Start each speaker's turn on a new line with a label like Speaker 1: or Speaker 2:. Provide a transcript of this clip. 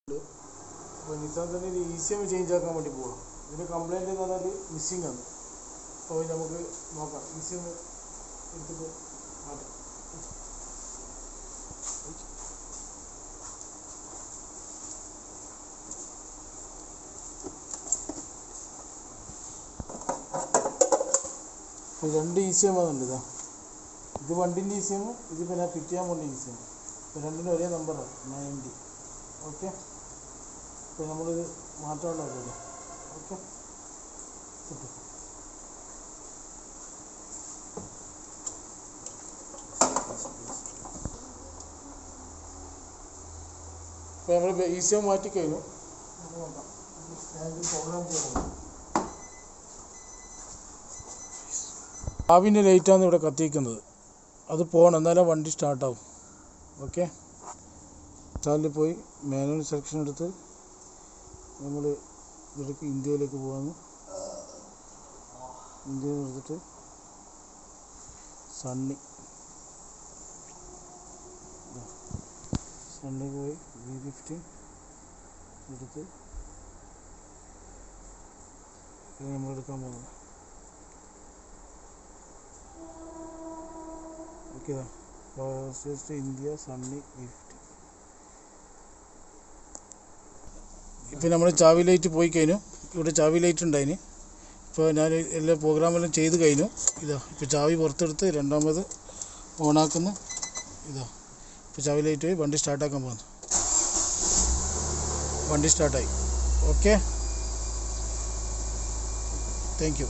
Speaker 1: അപ്പോൾ നിസാൻ തന്നെ ഒരു ECM ചേഞ്ച് ആക്കാൻ വേണ്ടി പോവാം. ഇതിൻ്റെ കംപ്ലൈൻറ്റ് എന്ന് പറഞ്ഞാൽ മിസ്സിംഗ് ആണ്. അപ്പോൾ നമുക്ക് നോക്കാം. ECM എടുത്തിട്ട് മാറ്റാം. ഇപ്പോൾ 2 ECM ആണുണ്ട്. ഇത് വണ്ടിൻ്റെ ECM, ഇത് പിന്നെ ഫിറ്റ് ചെയ്യാൻ വേണ്ടി ECM. ഇപ്പോൾ രണ്ടിനും ഒരേ നമ്പറാണ് 90. ഓക്കെ, ഇപ്പോൾ നമ്മളിത് മാറ്റാനുള്ളത്. ഓക്കെ, കിട്ടും. ഇപ്പോൾ നമ്മൾ ECM മാറ്റിക്കഴിഞ്ഞു. നമുക്ക് നോക്കാം പ്രോഗ്രാം ചെയ്യണം. ആവിൻ്റെ ലൈറ്റാണ് ഇവിടെ കത്തിക്കുന്നത്. അത് പോകണം, എന്നാലേ വണ്ടി സ്റ്റാർട്ടാവും. ഓക്കെ, ചാനലിൽ പോയി മാനുവൽ സെലക്ഷൻ എടുത്ത് നമ്മൾ ഇതിലേക്ക് ഇന്ത്യയിലേക്ക് പോകാമെന്ന്. ഇന്ത്യയിൽ എടുത്തിട്ട് സണ്ണി പോയി V15 എടുത്ത് നമ്മളെടുക്കാൻ പോകുന്നത്. Okay, India Sunny V15. ഇപ്പം നമ്മൾ ചാവി ലൈറ്റ് പോയി കഴിഞ്ഞു. ഇവിടെ ചാവി ലൈറ്റ് ഉണ്ടായിന്. ഇപ്പോൾ ഞാൻ എല്ലാ പ്രോഗ്രാമെല്ലാം ചെയ്ത് കഴിഞ്ഞു. ഇപ്പോൾ ചാവി പുറത്തെടുത്ത് രണ്ടാമത് ഓണാക്കുന്നു. ഇപ്പോൾ ചാവി ലൈറ്റ് പോയി വണ്ടി സ്റ്റാർട്ടാക്കാൻ പോകുന്നു. വണ്ടി സ്റ്റാർട്ടായി. Okay, thank you.